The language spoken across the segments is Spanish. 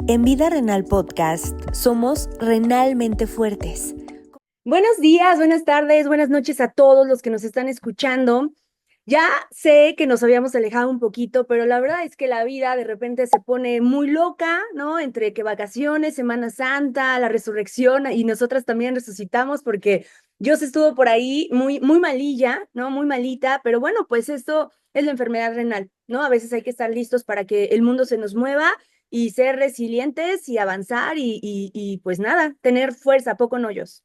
En Vida Renal Podcast somos renalmente fuertes. Buenos días, buenas tardes, buenas noches a todos los que nos están escuchando. Ya sé que nos habíamos alejado un poquito, pero la verdad es que la vida de repente se pone muy loca, ¿no? Entre que vacaciones, Semana Santa, la resurrección y nosotras también resucitamos porque Dios estuvo por ahí muy malilla, ¿no? Muy malita, pero bueno, pues esto es la enfermedad renal, ¿no? A veces hay que estar listos para que el mundo se nos mueva y ser resilientes y avanzar y pues nada, tener fuerza, poco en hoyos.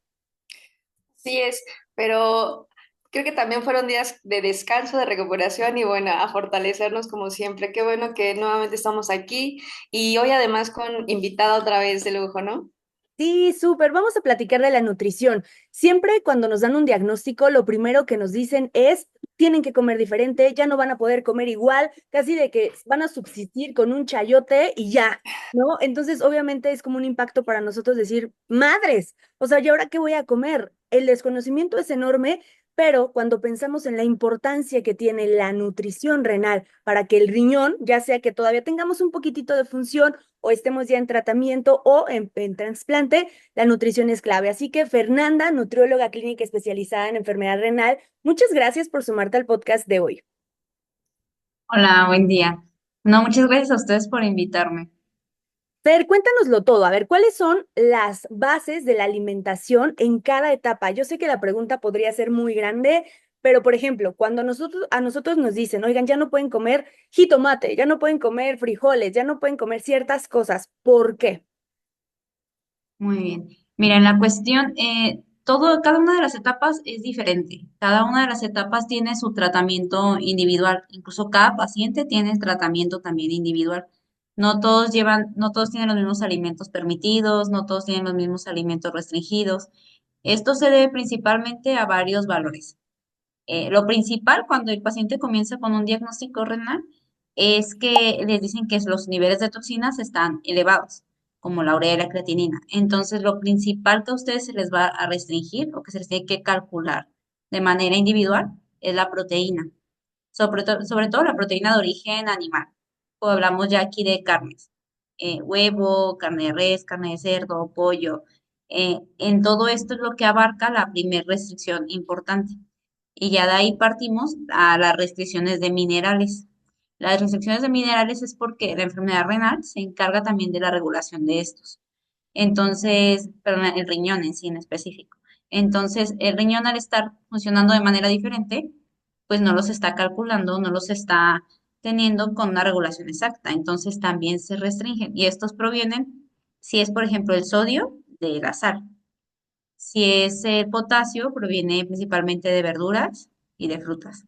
Sí es, pero creo que también fueron días de descanso, de recuperación y bueno, a fortalecernos como siempre. Qué bueno que nuevamente estamos aquí y hoy además con invitada otra vez de lujo, ¿no? Sí, súper. Vamos a platicar de la nutrición. Siempre cuando nos dan un diagnóstico, lo primero que nos dicen es, tienen que comer diferente, ya no van a poder comer igual, casi de que van a subsistir con un chayote y ya, ¿no? Entonces, obviamente es como un impacto para nosotros decir, madres, o sea, ¿y ahora qué voy a comer? El desconocimiento es enorme, pero cuando pensamos en la importancia que tiene la nutrición renal para que el riñón, ya sea que todavía tengamos un poquitito de función o estemos ya en tratamiento o en trasplante, la nutrición es clave. Así que Fernanda, nutrióloga clínica especializada en enfermedad renal, muchas gracias por sumarte al podcast de hoy. Hola, buen día. No, muchas gracias a ustedes por invitarme. Fer, cuéntanoslo todo. A ver, ¿cuáles son las bases de la alimentación en cada etapa? Yo sé que la pregunta podría ser muy grande, pero por ejemplo, cuando a nosotros nos dicen, oigan, ya no pueden comer jitomate, ya no pueden comer frijoles, ya no pueden comer ciertas cosas, ¿por qué? Muy bien. Mira, en la cuestión, cada una de las etapas es diferente. Cada una de las etapas tiene su tratamiento individual. Incluso cada paciente tiene tratamiento también individual. No todos tienen los mismos alimentos permitidos, no todos tienen los mismos alimentos restringidos. Esto se debe principalmente a varios valores. Lo principal cuando el paciente comienza con un diagnóstico renal es que les dicen que los niveles de toxinas están elevados, como la urea y la creatinina. Entonces, lo principal que a ustedes se les va a restringir o que se les tiene que calcular de manera individual es la proteína, sobre todo la proteína de origen animal. O hablamos ya aquí de carnes, huevo, carne de res, carne de cerdo, pollo. En todo esto es lo que abarca la primera restricción importante. Y ya de ahí partimos a las restricciones de minerales. Las restricciones de minerales es porque la enfermedad renal se encarga también de la regulación de estos. Entonces, perdón, el riñón en sí en específico. Entonces, el riñón al estar funcionando de manera diferente, pues no los está calculando, no los está teniendo con una regulación exacta. Entonces, también se restringen. Y estos provienen, si es, por ejemplo, el sodio, de la sal. Si es el potasio, proviene principalmente de verduras y de frutas.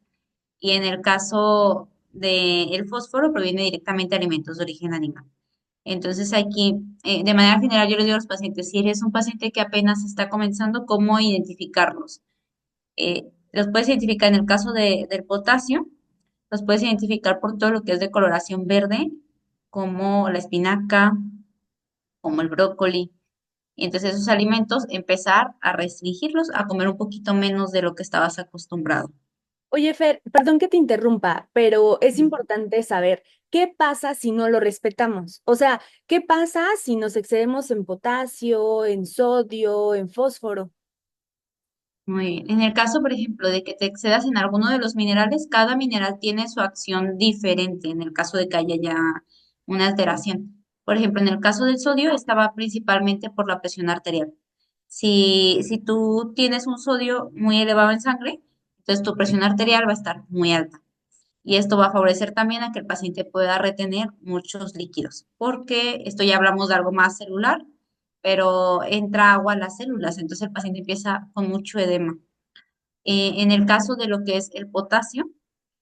Y en el caso del fósforo, proviene directamente de alimentos de origen animal. Entonces aquí, de manera general, yo les digo a los pacientes, si eres un paciente que apenas está comenzando, ¿cómo identificarlos? Los puedes identificar en el caso del potasio, los puedes identificar por todo lo que es de coloración verde, como la espinaca, como el brócoli. Y entonces esos alimentos, empezar a restringirlos, a comer un poquito menos de lo que estabas acostumbrado. Oye, Fer, perdón que te interrumpa, pero es importante saber qué pasa si no lo respetamos. O sea, ¿qué pasa si nos excedemos en potasio, en sodio, en fósforo? Muy bien. En el caso, por ejemplo, de que te excedas en alguno de los minerales, cada mineral tiene su acción diferente en el caso de que haya ya una alteración. Por ejemplo, en el caso del sodio, estaba principalmente por la presión arterial. Si tú tienes un sodio muy elevado en sangre, entonces tu presión arterial va a estar muy alta. Y esto va a favorecer también a que el paciente pueda retener muchos líquidos, porque esto ya hablamos de algo más celular, pero entra agua a las células, entonces el paciente empieza con mucho edema. En el caso de lo que es el potasio,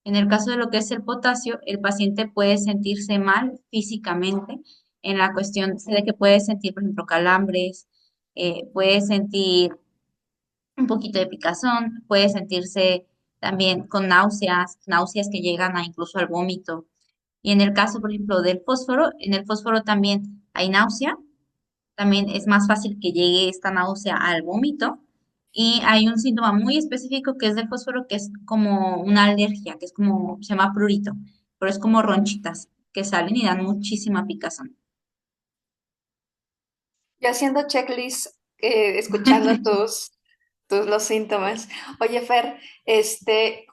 en el caso de lo que es el potasio, el paciente puede sentirse mal físicamente en la cuestión de que puede sentir, por ejemplo, calambres, puede sentir un poquito de picazón, puede sentirse también con náuseas, náuseas que llegan a incluso al vómito. Y en el caso, por ejemplo, del fósforo, en el fósforo también hay náusea, también es más fácil que llegue esta náusea al vómito. Y hay un síntoma muy específico que es del fósforo, que es como una alergia, que es como, se llama prurito, pero es como ronchitas que salen y dan muchísima picazón. Yo haciendo checklist, escuchando los síntomas. Oye, Fer,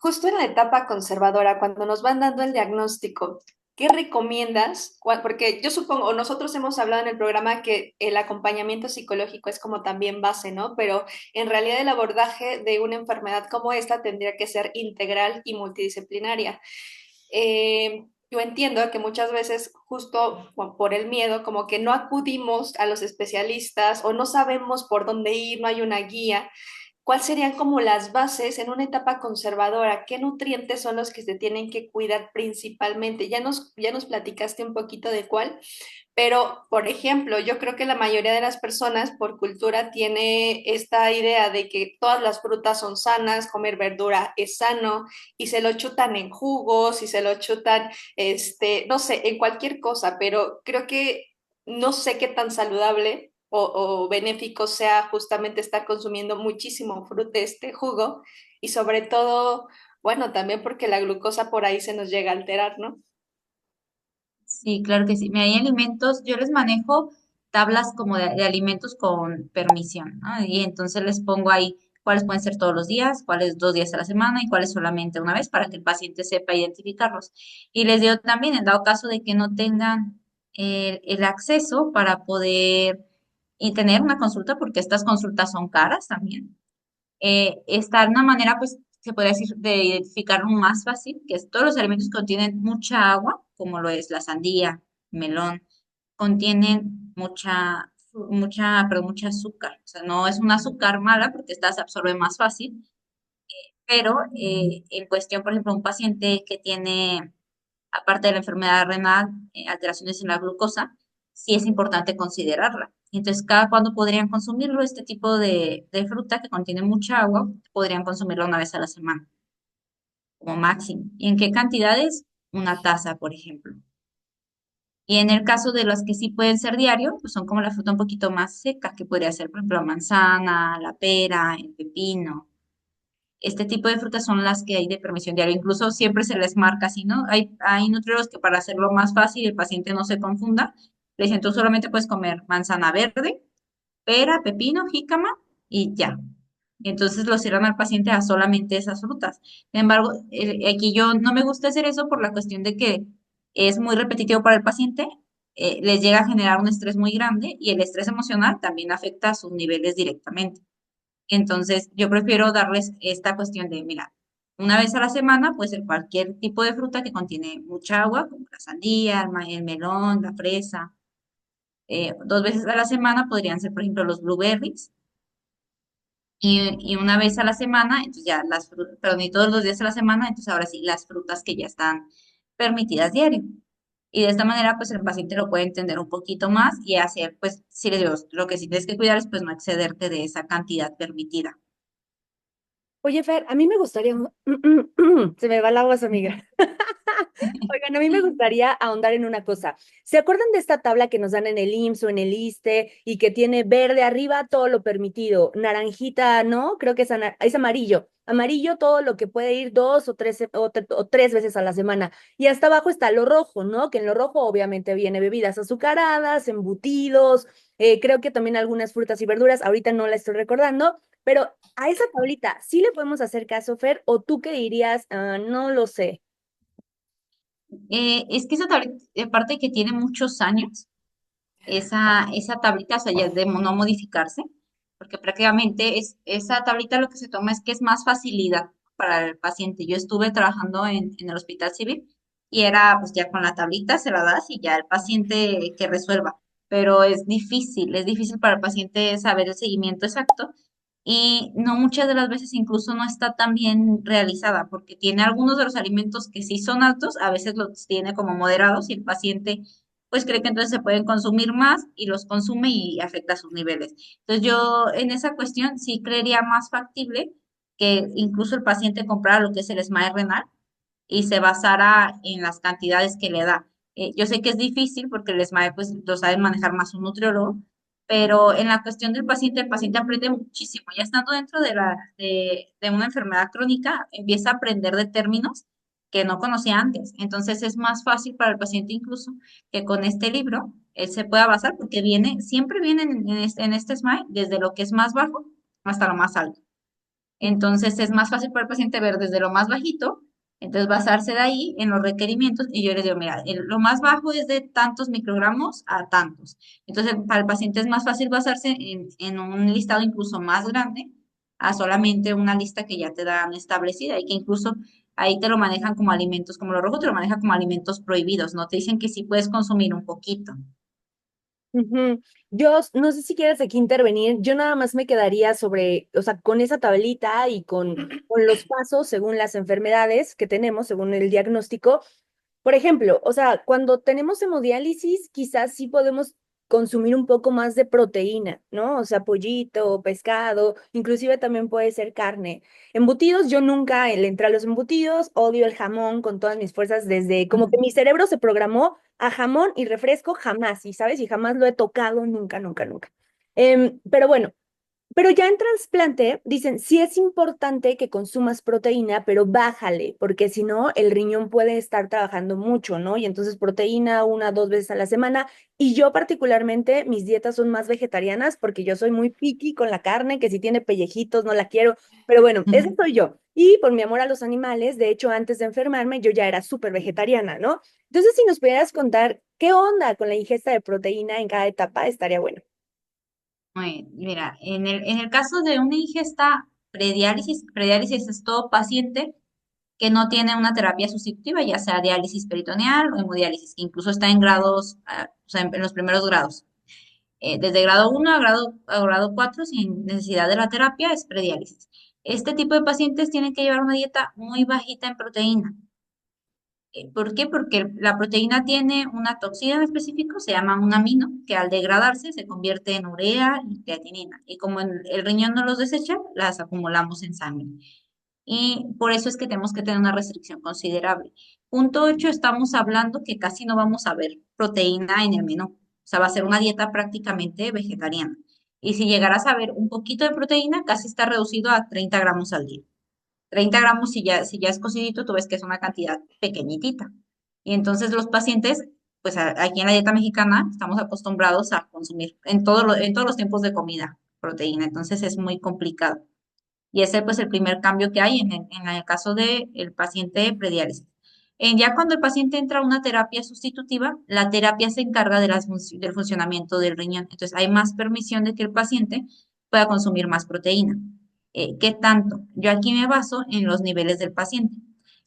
justo en la etapa conservadora, cuando nos van dando el diagnóstico, ¿qué recomiendas? Porque yo supongo, o nosotros hemos hablado en el programa que el acompañamiento psicológico es como también base, ¿no? Pero en realidad el abordaje de una enfermedad como esta tendría que ser integral y multidisciplinaria. Yo entiendo que muchas veces justo por el miedo, como que no acudimos a los especialistas o no sabemos por dónde ir, no hay una guía. ¿Cuáles serían como las bases en una etapa conservadora? ¿Qué nutrientes son los que se tienen que cuidar principalmente? Ya nos platicaste un poquito de cuál, pero, por ejemplo, yo creo que la mayoría de las personas por cultura tiene esta idea de que todas las frutas son sanas, comer verdura es sano, y se lo chutan en jugos, y se lo chutan, no sé, en cualquier cosa, pero creo que no sé qué tan saludable o benéfico sea justamente estar consumiendo muchísimo fruta, este jugo, y sobre todo, bueno, también porque la glucosa por ahí se nos llega a alterar, ¿no? Sí, claro que sí. Mira, hay alimentos, yo les manejo tablas como de alimentos con permisión, ¿no? Y entonces les pongo ahí cuáles pueden ser todos los días, cuáles 2 días a la semana y cuáles solamente una vez para que el paciente sepa identificarlos. Y les digo también, en dado caso de que no tengan el acceso para poder y tener una consulta, porque estas consultas son caras también, está una manera, pues, se podría decir, de identificarlo más fácil, que es todos los alimentos que contienen mucha agua, como lo es la sandía, melón, contienen mucha azúcar. O sea, no es un azúcar mala porque esta se absorbe más fácil, pero en cuestión, por ejemplo, un paciente que tiene, aparte de la enfermedad renal, alteraciones en la glucosa, sí es importante considerarla. Entonces, cada cuándo podrían consumirlo, este tipo de fruta que contiene mucha agua, podrían consumirlo una vez a la semana, como máximo. ¿Y en qué cantidades? Una taza, por ejemplo. Y en el caso de las que sí pueden ser diario, pues son como la fruta un poquito más seca, que podría ser, por ejemplo, la manzana, la pera, el pepino. Este tipo de frutas son las que hay de permisión diaria. Incluso siempre se les marca así, ¿no? Hay nutriólogos que para hacerlo más fácil y el paciente no se confunda, le dicen, tú solamente puedes comer manzana verde, pera, pepino, jícama y ya. Y entonces lo cierran al paciente a solamente esas frutas. Sin embargo, aquí yo no me gusta hacer eso por la cuestión de que es muy repetitivo para el paciente, les llega a generar un estrés muy grande y el estrés emocional también afecta a sus niveles directamente. Entonces, yo prefiero darles esta cuestión de, mira, una vez a la semana, pues cualquier tipo de fruta que contiene mucha agua, como la sandía, el melón, la fresa. 2 veces a la semana podrían ser, por ejemplo, los blueberries. Y una vez a la semana, entonces ya las frutas, perdón, y todos los días a la semana, entonces ahora sí, las frutas que ya están permitidas diario. Y de esta manera, pues el paciente lo puede entender un poquito más y hacer, pues, si les digo, lo que sí tienes que cuidar es, pues, no excederte de esa cantidad permitida. Oye, Fer, a mí me gustaría, se me va la voz, amiga. Oigan, a mí me gustaría ahondar en una cosa. ¿Se acuerdan de esta tabla que nos dan en el IMSS o en el ISSSTE y que tiene verde arriba todo lo permitido, naranjita, ¿no? Creo que es amarillo. Amarillo todo lo que puede ir 2 o 3 veces a la semana. Y hasta abajo está lo rojo, ¿no? Que en lo rojo obviamente viene bebidas azucaradas, embutidos, creo que también algunas frutas y verduras. Ahorita no la estoy recordando, pero a esa tablita, ¿sí le podemos hacer caso, Fer? ¿O tú qué dirías? Ah, no lo sé. Es que esa tablita, aparte de que tiene muchos años, esa tablita, o sea, ya es de no modificarse, porque prácticamente esa tablita lo que se toma es que es más facilidad para el paciente. Yo estuve trabajando en el hospital civil y era, pues ya con la tablita se la das y ya el paciente que resuelva, pero es difícil para el paciente saber el seguimiento exacto y no muchas de las veces incluso no está tan bien realizada porque tiene algunos de los alimentos que sí son altos, a veces los tiene como moderados y el paciente pues cree que entonces se pueden consumir más y los consume y afecta sus niveles. Entonces yo en esa cuestión sí creería más factible que incluso el paciente comprara lo que es el SMAE renal y se basara en las cantidades que le da. Yo sé que es difícil porque el SMAE pues lo sabe manejar más un nutriólogo, pero en la cuestión del paciente, el paciente aprende muchísimo. Ya estando dentro de una enfermedad crónica, empieza a aprender de términos que no conocía antes. Entonces es más fácil para el paciente incluso que con este libro él se pueda basar porque siempre viene en este SMART desde lo que es más bajo hasta lo más alto. Entonces es más fácil para el paciente ver desde lo más bajito, entonces basarse de ahí en los requerimientos y yo les digo, mira, lo más bajo es de tantos microgramos a tantos. Entonces para el paciente es más fácil basarse en un listado incluso más grande a solamente una lista que ya te dan establecida y que incluso ahí te lo manejan como alimentos, como lo rojo te lo maneja como alimentos prohibidos, no te dicen que sí puedes consumir un poquito. Ujú. Yo no sé si quieres aquí intervenir, yo nada más me quedaría sobre, o sea, con esa tablita y con los pasos según las enfermedades que tenemos, según el diagnóstico. Por ejemplo, o sea, cuando tenemos hemodiálisis, quizás sí podemos consumir un poco más de proteína, ¿no? O sea, pollito, pescado, inclusive también puede ser carne. Embutidos, yo nunca le entré a los embutidos, odio el jamón con todas mis fuerzas, desde como que mi cerebro se programó a jamón y refresco jamás, y sabes, y jamás lo he tocado, nunca, nunca, nunca. Pero bueno. Pero ya en trasplante dicen, sí es importante que consumas proteína, pero bájale, porque si no, el riñón puede estar trabajando mucho, ¿no? Y entonces proteína 1, 2 veces a la semana. Y yo particularmente, mis dietas son más vegetarianas porque yo soy muy picky con la carne, que si tiene pellejitos no la quiero. Pero bueno, esa soy yo. Y por mi amor a los animales, de hecho, antes de enfermarme, yo ya era súper vegetariana, ¿no? Entonces, si nos pudieras contar qué onda con la ingesta de proteína en cada etapa, estaría bueno. Muy bien, mira, en el caso de una ingesta prediálisis es todo paciente que no tiene una terapia sustitutiva, ya sea diálisis peritoneal o hemodiálisis, que incluso está en grados, o sea, en los primeros grados. Desde grado 1 a grado 4 sin necesidad de la terapia, es prediálisis. Este tipo de pacientes tienen que llevar una dieta muy bajita en proteína. ¿Por qué? Porque la proteína tiene una toxina en específico, se llama un amino, que al degradarse se convierte en urea y creatinina. Y como el riñón no los desecha, las acumulamos en sangre. Y por eso es que tenemos que tener una restricción considerable. Punto 8, estamos hablando que casi no vamos a ver proteína en el menú. O sea, va a ser una dieta prácticamente vegetariana. Y si llegaras a ver un poquito de proteína, casi está reducido a 30 gramos al día. 30 gramos, si ya es cocidito, tú ves que es una cantidad pequeñitita. Y entonces los pacientes, pues aquí en la dieta mexicana, estamos acostumbrados a consumir en todos los tiempos de comida proteína. Entonces es muy complicado. Y ese pues el primer cambio que hay en el caso del paciente prediálisis. Ya cuando el paciente entra a una terapia sustitutiva, la terapia se encarga del funcionamiento del riñón. Entonces hay más permisión de que el paciente pueda consumir más proteína. ¿Qué tanto? Yo aquí me baso en los niveles del paciente.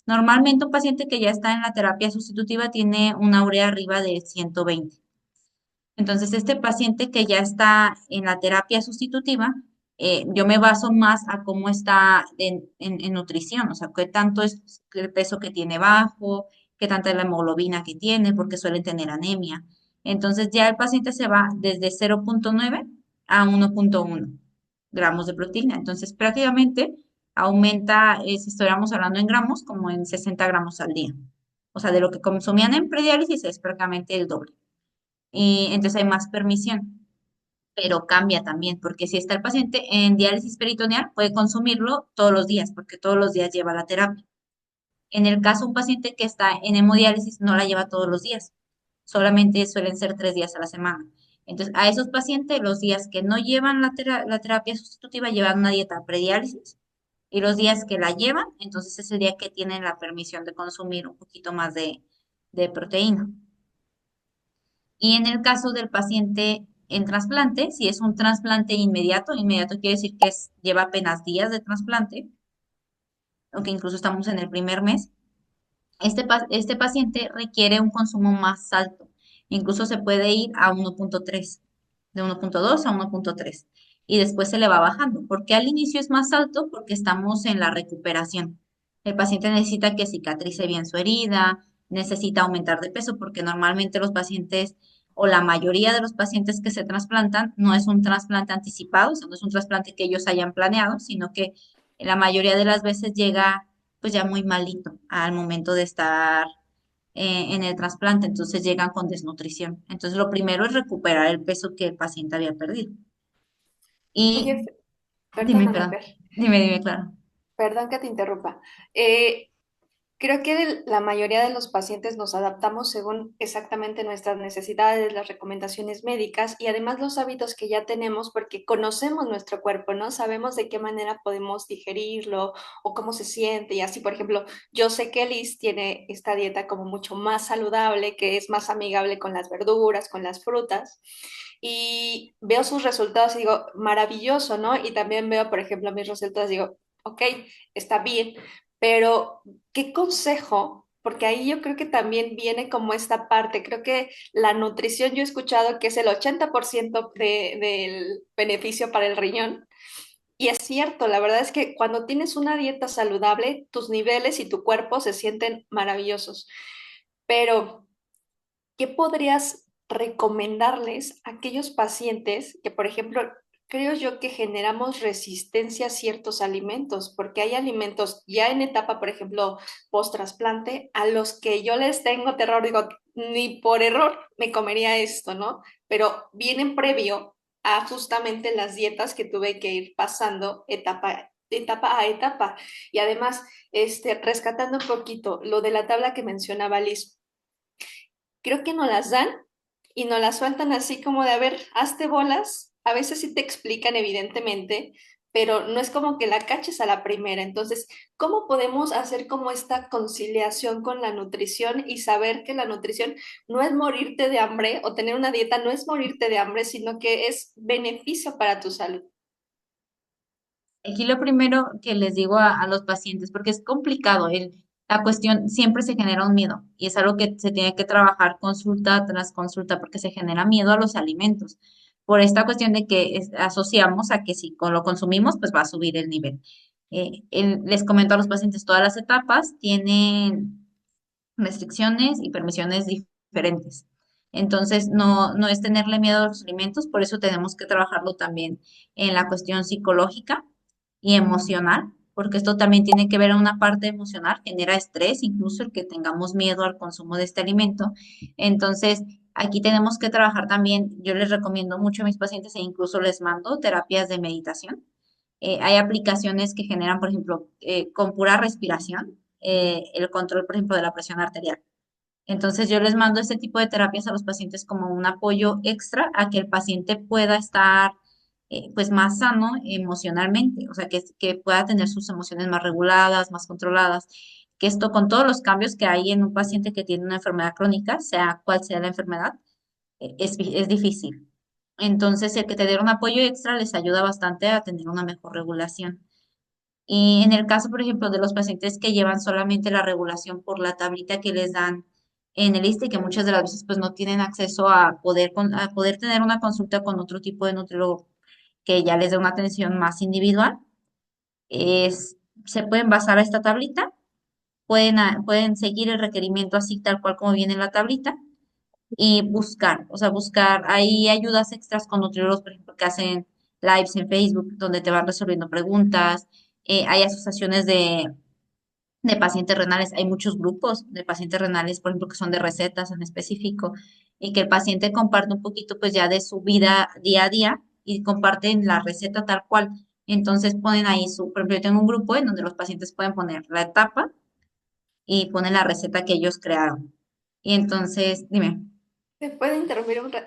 Normalmente un paciente que ya está en la terapia sustitutiva tiene una urea arriba de 120. Entonces, este paciente que ya está en la terapia sustitutiva, yo me baso más a cómo está en nutrición, o sea, qué tanto es el peso que tiene bajo, qué tanta es la hemoglobina que tiene, porque suelen tener anemia. Entonces, ya el paciente se va desde 0,9 a 1,1 gramos de proteína. Entonces, prácticamente aumenta, si estuviéramos hablando en gramos, como en 60 gramos al día. O sea, de lo que consumían en prediálisis es prácticamente el doble y entonces hay más permisión, pero cambia también, porque si está el paciente en diálisis peritoneal, puede consumirlo todos los días, porque todos los días lleva la terapia. En el caso de un paciente que está en hemodiálisis, no la lleva todos los días, solamente suelen ser 3 días a la semana. Entonces, a esos pacientes, los días que no llevan la terapia sustitutiva, llevan una dieta prediálisis, y los días que la llevan, entonces es el día que tienen la permisión de consumir un poquito más de proteína. Y en el caso del paciente en trasplante, si es un trasplante inmediato, inmediato quiere decir que lleva apenas días de trasplante, aunque incluso estamos en el primer mes, este paciente requiere un consumo más alto. Incluso se puede ir a 1,3, de 1,2 a 1,3. Y después se le va bajando. Porque al inicio es más alto? Porque estamos en la recuperación. El paciente necesita que cicatrice bien su herida, necesita aumentar de peso, porque normalmente los pacientes o la mayoría de los pacientes que se trasplantan no es un trasplante anticipado, o sea, no es un trasplante que ellos hayan planeado, sino que la mayoría de las veces llega pues ya muy malito al momento de estar en el trasplante, entonces llegan con desnutrición. Entonces lo primero es recuperar el peso que el paciente había perdido. Oye, Y dime, perdóname, perdón, Fer, dime, claro. perdón que te interrumpa. Eh, Creo que la mayoría de los pacientes nos adaptamos según exactamente nuestras necesidades, las recomendaciones médicas y además los hábitos que ya tenemos porque conocemos nuestro cuerpo, ¿no? Sabemos de qué manera podemos digerirlo o cómo se siente y así, por ejemplo, yo sé que Liz tiene esta dieta como mucho más saludable, que es más amigable con las verduras, con las frutas y veo sus resultados y digo, maravilloso, ¿no? Y también veo, por ejemplo, mis resultados y digo, ok, está bien, pero ¿qué consejo? Porque ahí yo creo que también viene como esta parte, creo que la nutrición yo he escuchado que es el 80% del beneficio para el riñón. Y es cierto, la verdad es que cuando tienes una dieta saludable, tus niveles y tu cuerpo se sienten maravillosos. Pero ¿qué podrías recomendarles a aquellos pacientes que, por ejemplo, creo yo que generamos resistencia a ciertos alimentos? Porque hay alimentos ya en etapa, por ejemplo, post-trasplante, a los que yo les tengo terror, digo, ni por error me comería esto, ¿no? Pero vienen previo a justamente las dietas que tuve que ir pasando etapa a etapa. Y además, rescatando un poquito lo de la tabla que mencionaba Liz, creo que no las dan y no las sueltan así como de, a ver, hazte bolas. A veces sí te explican evidentemente, pero no es como que la caches a la primera. Entonces, ¿cómo podemos hacer como esta conciliación con la nutrición y saber que la nutrición no es morirte de hambre o tener una dieta no es morirte de hambre, sino que es beneficio para tu salud? Aquí lo primero que les digo a los pacientes, porque es complicado, la cuestión siempre se genera un miedo y es algo que se tiene que trabajar consulta tras consulta porque se genera miedo a los alimentos por esta cuestión de que asociamos a que si lo consumimos, pues va a subir el nivel. Les comento a los pacientes, todas las etapas tienen restricciones y permisiones diferentes. Entonces, no es tenerle miedo a los alimentos, por eso tenemos que trabajarlo también en la cuestión psicológica y emocional, porque esto también tiene que ver en una parte emocional, genera estrés, incluso el que tengamos miedo al consumo de este alimento. Entonces, aquí tenemos que trabajar también, yo les recomiendo mucho a mis pacientes e incluso les mando terapias de meditación. Hay aplicaciones que generan, por ejemplo, con pura respiración, el control, por ejemplo, de la presión arterial. Entonces yo les mando este tipo de terapias a los pacientes como un apoyo extra a que el paciente pueda estar pues más sano emocionalmente, o sea, que pueda tener sus emociones más reguladas, más controladas, que esto con todos los cambios que hay en un paciente que tiene una enfermedad crónica, sea cual sea la enfermedad, es difícil. Entonces el que tener un apoyo extra les ayuda bastante a tener una mejor regulación. Y en el caso, por ejemplo, de los pacientes que llevan solamente la regulación por la tablita que les dan en el ISSSTE, que muchas de las veces pues no tienen acceso a a poder tener una consulta con otro tipo de nutriólogo que ya les dé una atención más individual, se pueden basar a esta tablita, pueden seguir el requerimiento así tal cual como viene en la tablita y buscar, o sea, buscar, hay ayudas extras con nutriólogos, por ejemplo, que hacen lives en Facebook donde te van resolviendo preguntas, hay asociaciones de pacientes renales, hay muchos grupos de pacientes renales, por ejemplo, que son de recetas en específico, y que el paciente comparte un poquito pues ya de su vida día a día y comparten la receta tal cual. Entonces ponen ahí por ejemplo, yo tengo un grupo en donde los pacientes pueden poner la etapa y ponen la receta que ellos crearon. Y entonces, dime. ¿Te puedo interrumpir un rato?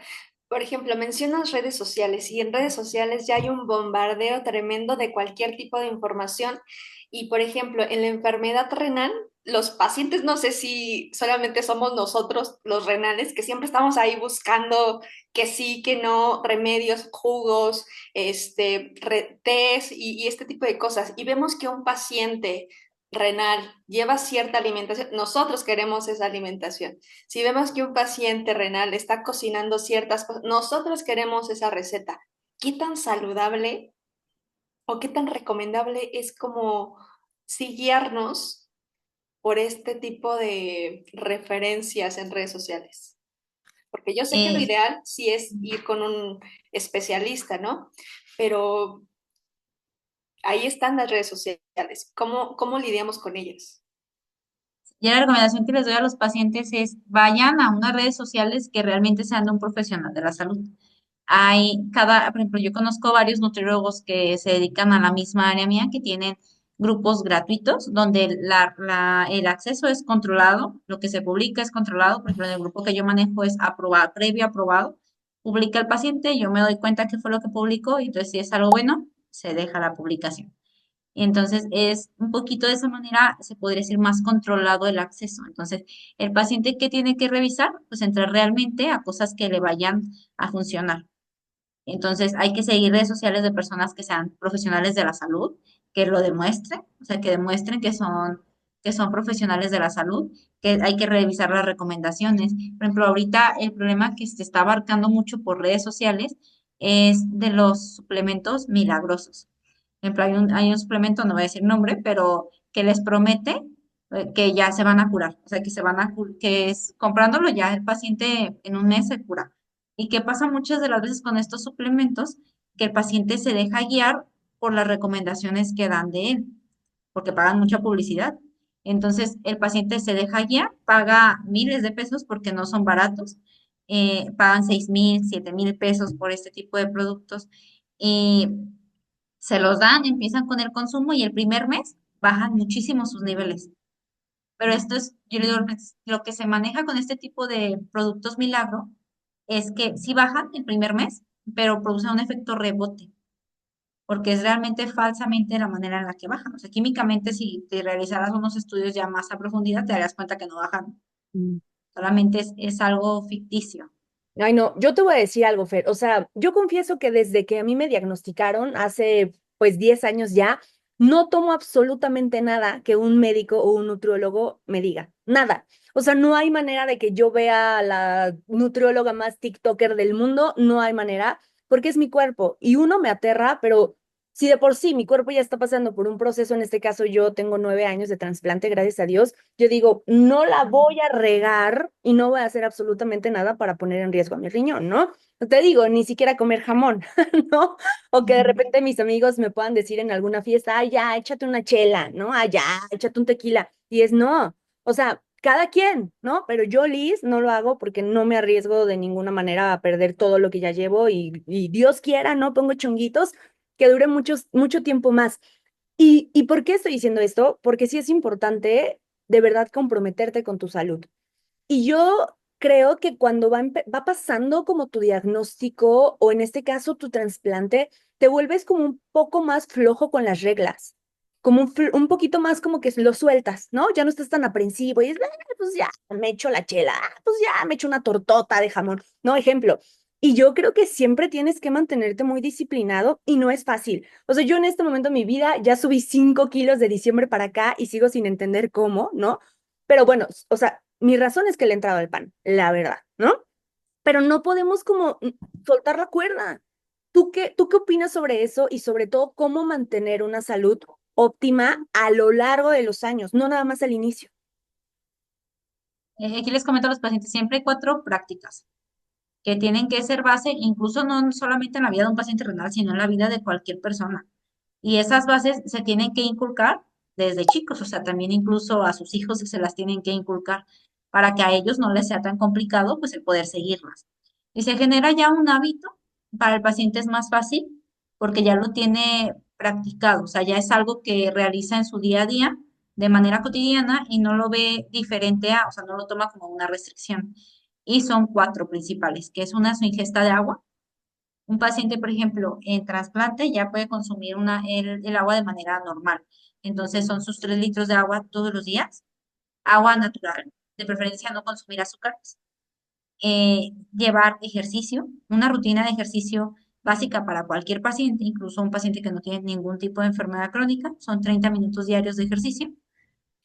Por ejemplo, mencionas redes sociales y en redes sociales ya hay un bombardeo tremendo de cualquier tipo de información y, por ejemplo, en la enfermedad renal, los pacientes, no sé si solamente somos nosotros los renales, que siempre estamos ahí buscando que sí, que no, remedios, jugos, tés y este tipo de cosas. Y vemos que un paciente renal lleva cierta alimentación, nosotros queremos esa alimentación. Si vemos que un paciente renal está cocinando ciertas cosas, nosotros queremos esa receta. ¿Qué tan saludable o qué tan recomendable es como si guiarnos por este tipo de referencias en redes sociales? Porque yo sé que lo Eh, ideal sí es ir con un especialista, ¿no? Pero ahí están las redes sociales. ¿Cómo lidiamos con ellas? Ya la recomendación que les doy a los pacientes es vayan a unas redes sociales que realmente sean de un profesional de la salud. Por ejemplo, yo conozco varios nutriólogos que se dedican a la misma área mía, que tienen grupos gratuitos donde el acceso es controlado, lo que se publica es controlado. Por ejemplo, en el grupo que yo manejo es aprobado, previo aprobado. Publica el paciente, yo me doy cuenta qué fue lo que publicó y entonces si es algo bueno, se deja la publicación. Entonces, es un poquito de esa manera, se podría decir, más controlado el acceso. Entonces, el paciente que tiene que revisar, pues entrar realmente a cosas que le vayan a funcionar. Entonces, hay que seguir redes sociales de personas que sean profesionales de la salud, que lo demuestren, o sea, que demuestren que son profesionales de la salud, que hay que revisar las recomendaciones. Por ejemplo, ahorita el problema que se está abarcando mucho por redes sociales es de los suplementos milagrosos. Por ejemplo, hay un suplemento, no voy a decir nombre, pero que les promete que ya se van a curar, o sea, que se van a que es comprándolo ya el paciente en un mes se cura. ¿Y qué pasa muchas de las veces con estos suplementos? Que el paciente se deja guiar por las recomendaciones que dan de él, porque pagan mucha publicidad. Entonces, el paciente se deja guiar, paga miles de pesos porque no son baratos, pagan 6,000, 7,000 pesos por este tipo de productos y se los dan, empiezan con el consumo y el primer mes bajan muchísimo sus niveles. Pero esto es, yo le digo, lo que se maneja con este tipo de productos milagro es que sí bajan el primer mes, pero producen un efecto rebote, porque es realmente falsamente la manera en la que bajan. O sea, químicamente, si te realizaras unos estudios ya más a profundidad, te darías cuenta que no bajan. Solamente es algo ficticio. Ay, no, yo te voy a decir algo, Fer. O sea, yo confieso que desde que a mí me diagnosticaron hace pues 10 años ya, no tomo absolutamente nada que un médico o un nutriólogo me diga. Nada. O sea, no hay manera de que yo vea a la nutrióloga más TikToker del mundo, no hay manera, porque es mi cuerpo. Y uno me aterra, pero si de por sí mi cuerpo ya está pasando por un proceso, en este caso yo tengo 9 años de trasplante, gracias a Dios, yo digo, no la voy a regar y no voy a hacer absolutamente nada para poner en riesgo a mi riñón, ¿no? No te digo, ni siquiera comer jamón, ¿no? O que de repente mis amigos me puedan decir en alguna fiesta, ay, ya, échate una chela, ¿no? Ay, ya, échate un tequila. Y es no, o sea, cada quien, ¿no? Pero yo, Liz, no lo hago porque no me arriesgo de ninguna manera a perder todo lo que ya llevo y Dios quiera, ¿no? Pongo chonguitos que dure mucho tiempo más. ¿Y por qué estoy diciendo esto? Porque sí es importante de verdad comprometerte con tu salud. Y yo creo que cuando va pasando como tu diagnóstico o en este caso tu trasplante, te vuelves como un poco más flojo con las reglas, como un poquito más como que lo sueltas, ¿no? Ya no estás tan aprensivo y es, pues ya me echo la chela, pues ya me echo una tortota de jamón, ¿no? Ejemplo. Y yo creo que siempre tienes que mantenerte muy disciplinado y no es fácil. O sea, yo en este momento de mi vida ya subí 5 kilos de diciembre para acá y sigo sin entender cómo, ¿no? Pero bueno, o sea, mi razón es que le he entrado al pan, la verdad, ¿no? Pero no podemos como soltar la cuerda. ¿Tú qué opinas sobre eso y sobre todo cómo mantener una salud óptima a lo largo de los años, no nada más al inicio? Aquí les comento a los pacientes, siempre hay 4 prácticas que tienen que ser base, incluso no solamente en la vida de un paciente renal, sino en la vida de cualquier persona. Y esas bases se tienen que inculcar desde chicos, o sea, también incluso a sus hijos se las tienen que inculcar para que a ellos no les sea tan complicado, pues el poder seguirlas. Y se genera ya un hábito, para el paciente es más fácil porque ya lo tiene practicado, o sea, ya es algo que realiza en su día a día de manera cotidiana y no lo ve diferente a, o sea, no lo toma como una restricción. Y son 4 principales, que es una su ingesta de agua. Un paciente, por ejemplo, en trasplante ya puede consumir el agua de manera normal. Entonces son sus 3 litros de agua todos los días, agua natural, de preferencia no consumir azúcares. Llevar ejercicio, una rutina de ejercicio básica para cualquier paciente, incluso un paciente que no tiene ningún tipo de enfermedad crónica, son 30 minutos diarios de ejercicio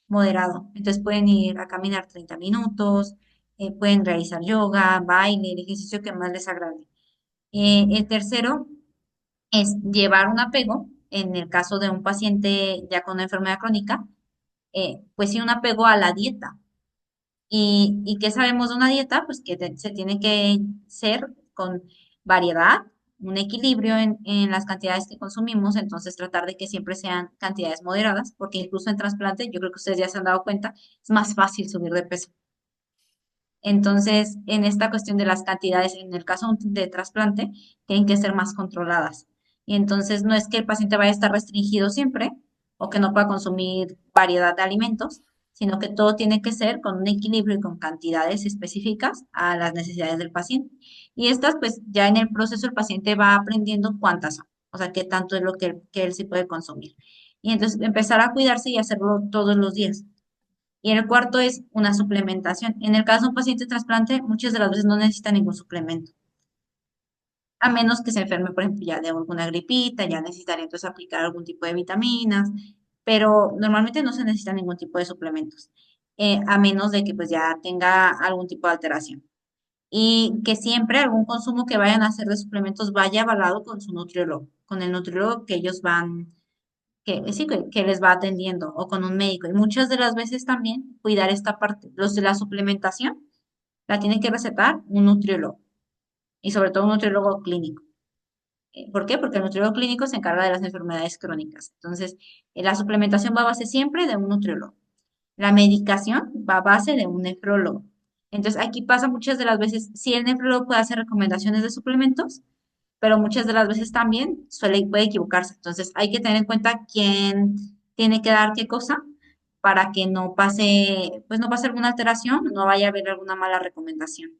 moderado. Entonces pueden ir a caminar 30 minutos, pueden realizar yoga, baile, el ejercicio que más les agrade. El tercero es llevar un apego, en el caso de un paciente ya con una enfermedad crónica, pues sí, un apego a la dieta. ¿Y qué sabemos de una dieta? Pues que se tiene que ser con variedad, un equilibrio en las cantidades que consumimos, entonces tratar de que siempre sean cantidades moderadas, porque incluso en trasplante, yo creo que ustedes ya se han dado cuenta, es más fácil subir de peso. Entonces, en esta cuestión de las cantidades, en el caso de trasplante, tienen que ser más controladas. Y entonces no es que el paciente vaya a estar restringido siempre, o que no pueda consumir variedad de alimentos, sino que todo tiene que ser con un equilibrio y con cantidades específicas a las necesidades del paciente. Y estas, pues ya en el proceso el paciente va aprendiendo cuántas son, o sea, qué tanto es lo que él sí puede consumir. Y entonces empezar a cuidarse y hacerlo todos los días. Y el cuarto es una suplementación. En el caso de un paciente trasplante, muchas de las veces no necesita ningún suplemento, a menos que se enferme, por ejemplo, ya de alguna gripita, ya necesitaría entonces aplicar algún tipo de vitaminas, pero normalmente no se necesita ningún tipo de suplementos, a menos de que pues ya tenga algún tipo de alteración. Y que siempre algún consumo que vayan a hacer de suplementos vaya avalado con su nutriólogo, con el nutriólogo que ellos van, sí, que les va atendiendo, o con un médico. Y muchas de las veces también cuidar esta parte. Los de la suplementación la tiene que recetar un nutriólogo, y sobre todo un nutriólogo clínico. ¿Por qué? Porque el nutriólogo clínico se encarga de las enfermedades crónicas. Entonces, la suplementación va a base siempre de un nutriólogo. La medicación va a base de un nefrólogo. Entonces, aquí pasa muchas de las veces, sí, el nefrólogo puede hacer recomendaciones de suplementos, pero muchas de las veces también puede equivocarse. Entonces, hay que tener en cuenta quién tiene que dar qué cosa para que no pase, pues no pase alguna alteración, no vaya a haber alguna mala recomendación.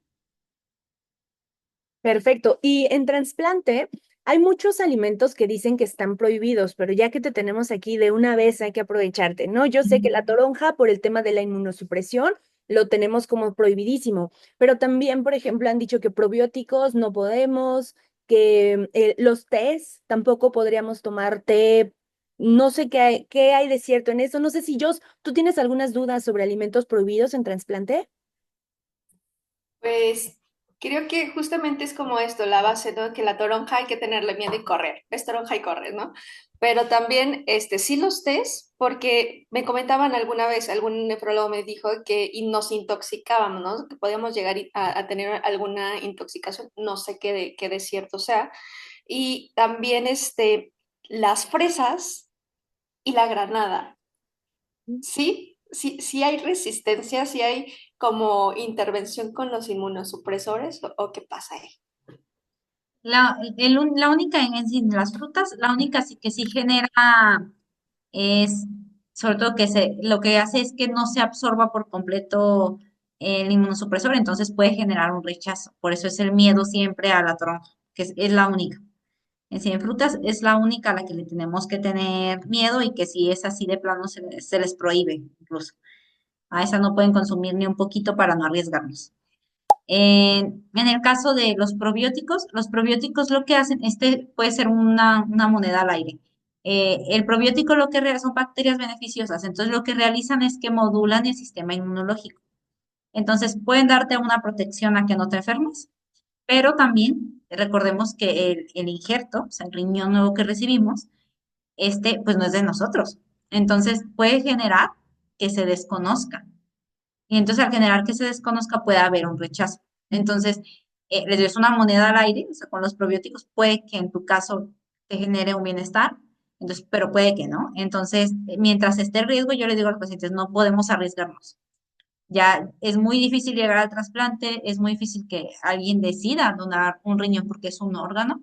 Perfecto. Y en trasplante hay muchos alimentos que dicen que están prohibidos, pero ya que te tenemos aquí de una vez hay que aprovecharte, ¿no? Yo sé que la toronja, por el tema de la inmunosupresión, lo tenemos como prohibidísimo, pero también, por ejemplo, han dicho que probióticos no podemos, que los tés tampoco podríamos tomar té. No sé qué hay de cierto en eso. No sé si tú tienes algunas dudas sobre alimentos prohibidos en trasplante. Pues creo que justamente es como esto, la base, ¿no? Que la toronja hay que tenerle miedo y correr. Es toronja y corres, ¿no? Pero también, sí los test, porque me comentaban alguna vez, algún nefrólogo me dijo que y nos intoxicábamos, ¿no? Que podíamos llegar a tener alguna intoxicación, no sé qué de cierto sea. Y también, las fresas y la granada. Sí, sí, sí hay resistencia, sí hay como intervención con los inmunosupresores o qué pasa ahí. La única en sí, las frutas, la única sí que sí genera es, sobre todo lo que hace es que no se absorba por completo el inmunosupresor, entonces puede generar un rechazo. Por eso es el miedo siempre a la toronja, que es la única. En sí, en frutas es la única a la que le tenemos que tener miedo y que si es así de plano se les prohíbe incluso. A esa no pueden consumir ni un poquito para no arriesgarnos. En el caso de los probióticos lo que hacen, puede ser una moneda al aire. El probiótico lo que son bacterias beneficiosas, entonces lo que realizan es que modulan el sistema inmunológico. Entonces pueden darte una protección a que no te enfermes, pero también recordemos que el injerto, o sea, el riñón nuevo que recibimos, pues no es de nosotros. Entonces puede generar que se desconozca. Y entonces al generar que se desconozca puede haber un rechazo. Entonces, les dio una moneda al aire, o sea, con los probióticos puede que en tu caso te genere un bienestar, entonces, pero puede que no. Entonces, mientras esté el riesgo, yo le digo a los pacientes, no podemos arriesgarnos. Ya es muy difícil llegar al trasplante, es muy difícil que alguien decida donar un riñón porque es un órgano.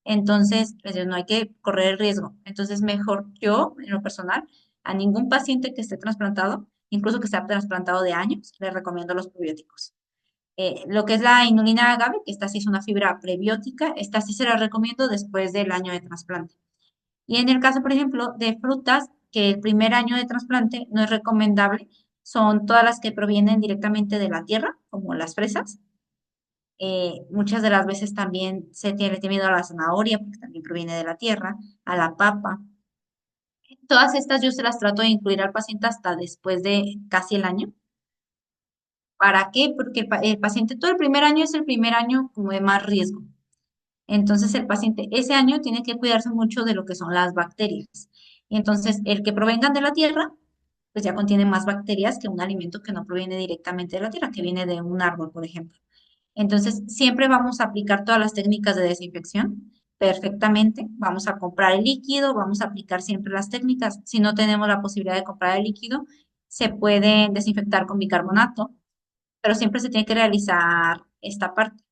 Entonces, les digo, no hay que correr el riesgo. Entonces, mejor yo, en lo personal, a ningún paciente que esté trasplantado, incluso que sea trasplantado de años, le recomiendo los probióticos. Lo que es la inulina agave, que esta sí es una fibra prebiótica, esta sí se la recomiendo después del año de trasplante. Y en el caso, por ejemplo, de frutas, que el primer año de trasplante no es recomendable, son todas las que provienen directamente de la tierra, como las fresas. Muchas de las veces también le tiene miedo a la zanahoria, porque también proviene de la tierra, a la papa. Todas estas yo se las trato de incluir al paciente hasta después de casi el año. ¿Para qué? Porque el paciente, todo el primer año es el primer año como de más riesgo. Entonces el paciente ese año tiene que cuidarse mucho de lo que son las bacterias. Y entonces el que provengan de la tierra, pues ya contiene más bacterias que un alimento que no proviene directamente de la tierra, que viene de un árbol, por ejemplo. Entonces siempre vamos a aplicar todas las técnicas de desinfección perfectamente. Vamos a comprar el líquido, vamos a aplicar siempre las técnicas. Si no tenemos la posibilidad de comprar el líquido, se puede desinfectar con bicarbonato, pero siempre se tiene que realizar esta parte.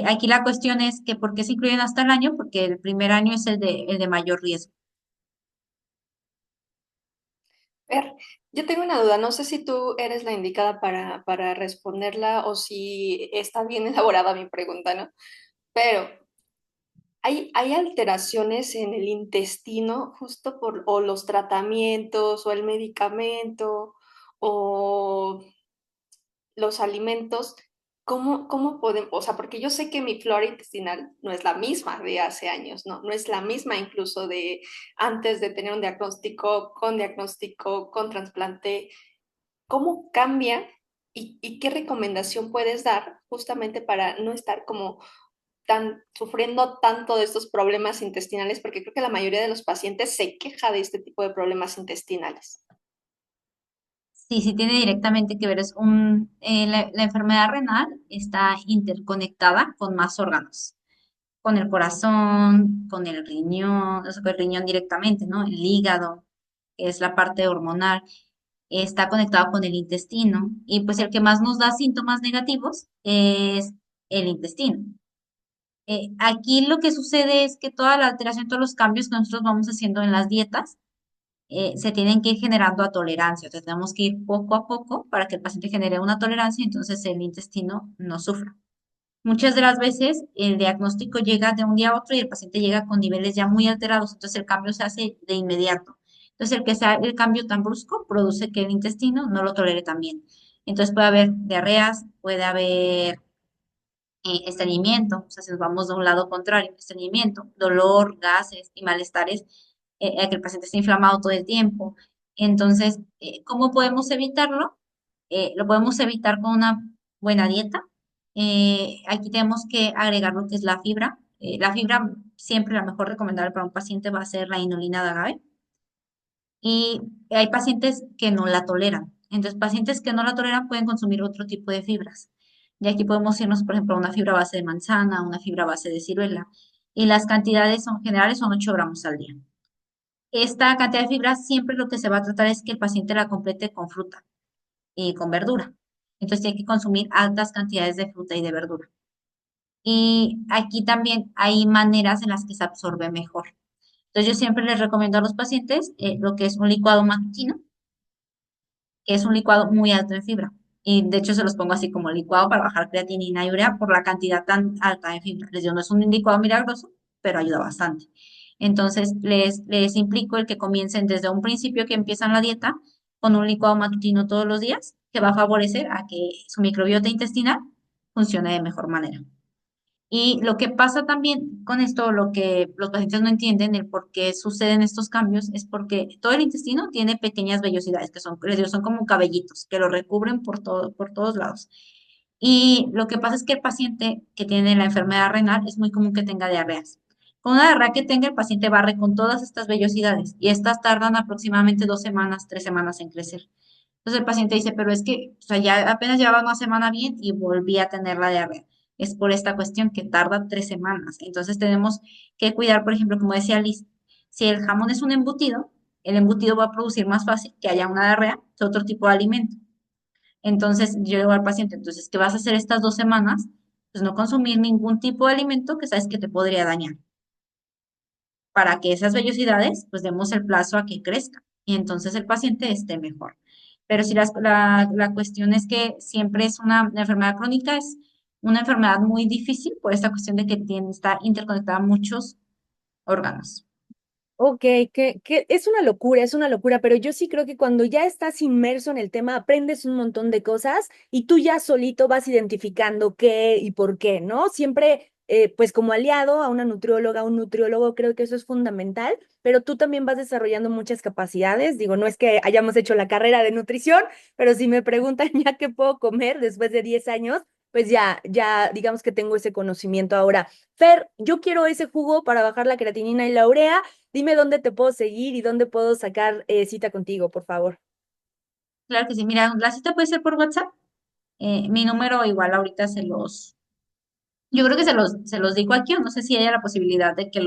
Aquí la cuestión es que ¿por qué se incluyen hasta el año? Porque el primer año es el de mayor riesgo. Ver, yo tengo una duda, no sé si tú eres la indicada para responderla o si está bien elaborada mi pregunta, ¿no? Pero hay alteraciones en el intestino justo por o los tratamientos o el medicamento o los alimentos. ¿Cómo podemos? O sea, porque yo sé que mi flora intestinal no es la misma de hace años, ¿no? No es la misma incluso de antes de tener un diagnóstico, con trasplante. ¿Cómo cambia y qué recomendación puedes dar justamente para no estar como sufriendo tanto de estos problemas intestinales? Porque creo que la mayoría de los pacientes se queja de este tipo de problemas intestinales. Sí, sí tiene directamente que ver, la enfermedad renal está interconectada con más órganos, con el corazón, con el riñón, o sea, con el riñón directamente, ¿no? El hígado, que es la parte hormonal, está conectado con el intestino y pues el que más nos da síntomas negativos es el intestino. Aquí lo que sucede es que toda la alteración, todos los cambios que nosotros vamos haciendo en las dietas, se tienen que ir generando a tolerancia. O sea, tenemos que ir poco a poco para que el paciente genere una tolerancia y entonces el intestino no sufra. Muchas de las veces el diagnóstico llega de un día a otro y el paciente llega con niveles ya muy alterados, entonces el cambio se hace de inmediato. Entonces el que sea el cambio tan brusco produce que el intestino no lo tolere tan bien. Entonces puede haber diarreas, puede haber estreñimiento, o sea, si nos vamos de un lado contrario, estreñimiento, dolor, gases y malestares, que el paciente esté inflamado todo el tiempo. Entonces, ¿cómo podemos evitarlo? Lo podemos evitar con una buena dieta. Aquí tenemos que agregar lo que es la fibra. La fibra siempre la mejor recomendable para un paciente va a ser la inulina de agave. Y hay pacientes que no la toleran. Entonces, pacientes que no la toleran pueden consumir otro tipo de fibras. Y aquí podemos irnos, por ejemplo, a una fibra base de manzana, una fibra base de ciruela. Y las cantidades son generales son 8 gramos al día. Esta cantidad de fibra siempre lo que se va a tratar es que el paciente la complete con fruta y con verdura. Entonces, hay que consumir altas cantidades de fruta y de verdura. Y aquí también hay maneras en las que se absorbe mejor. Entonces, yo siempre les recomiendo a los pacientes lo que es un licuado matutino, que es un licuado muy alto en fibra. Y de hecho se los pongo así como licuado para bajar creatinina y urea por la cantidad tan alta de fibra. Les digo, no es un licuado milagroso, pero ayuda bastante. Entonces les implico el que comiencen desde un principio que empiezan la dieta con un licuado matutino todos los días, que va a favorecer a que su microbiota intestinal funcione de mejor manera. Y lo que pasa también con esto, lo que los pacientes no entienden, el por qué suceden estos cambios, es porque todo el intestino tiene pequeñas vellosidades, que son, les digo, son como cabellitos, que lo recubren por todos lados. Y lo que pasa es que el paciente que tiene la enfermedad renal es muy común que tenga diarreas. Con una diarrea que tenga, el paciente barre con todas estas vellosidades y estas tardan aproximadamente 2 semanas, 3 semanas en crecer. Entonces el paciente dice, pero es que, o sea, ya apenas llevaba una semana bien y volví a tener la diarrea. Es por esta cuestión que tarda 3 semanas. Entonces tenemos que cuidar, por ejemplo, como decía Liz, si el jamón es un embutido, el embutido va a producir más fácil que haya una diarrea que otro tipo de alimento. Entonces yo le digo al paciente, entonces, ¿qué vas a hacer estas 2 semanas? Pues no consumir ningún tipo de alimento que sabes que te podría dañar, para que esas vellosidades, pues demos el plazo a que crezcan y entonces el paciente esté mejor. Pero si la cuestión es que siempre es una enfermedad crónica, es una enfermedad muy difícil por esta cuestión de que está interconectada a muchos órganos. Ok, que es una locura, pero yo sí creo que cuando ya estás inmerso en el tema, aprendes un montón de cosas y tú ya solito vas identificando qué y por qué, ¿no? Siempre, pues como aliado a una nutrióloga, un nutriólogo, creo que eso es fundamental, pero tú también vas desarrollando muchas capacidades. Digo, no es que hayamos hecho la carrera de nutrición, pero si me preguntan ya qué puedo comer después de 10 años, pues ya digamos que tengo ese conocimiento ahora. Fer, yo quiero ese jugo para bajar la creatinina y la urea. Dime dónde te puedo seguir y dónde puedo sacar cita contigo, por favor. Claro que sí, mira, la cita puede ser por WhatsApp. Mi número igual ahorita yo creo que se los digo aquí, o no sé si haya la posibilidad de que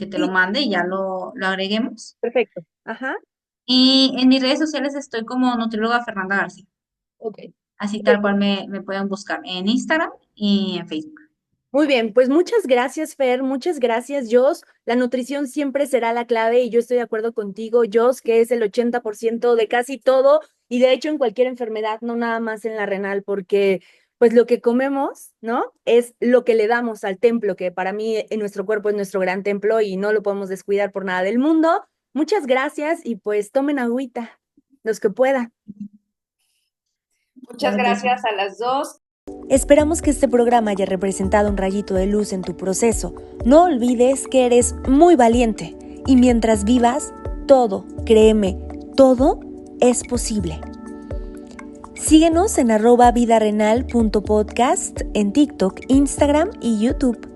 te lo Sí, mande y ya lo agreguemos. perfecto. Ajá. Y en mis redes sociales estoy como nutrióloga Fernanda García. Ok. Así tal cual me pueden buscar en Instagram y en Facebook. Muy bien, pues muchas gracias, Fer, muchas gracias, Jos. La nutrición siempre será la clave y yo estoy de acuerdo contigo, Jos, que es el 80% de casi todo y de hecho en cualquier enfermedad, no nada más en la renal, porque pues lo que comemos, ¿no? Es lo que le damos al templo, que para mí en nuestro cuerpo es nuestro gran templo y no lo podemos descuidar por nada del mundo. Muchas gracias y pues tomen agüita, los que puedan. Muchas gracias a las dos. Esperamos que este programa haya representado un rayito de luz en tu proceso. No olvides que eres muy valiente y mientras vivas, todo, créeme, todo es posible. Síguenos en @vidarenal.podcast en TikTok, Instagram y YouTube.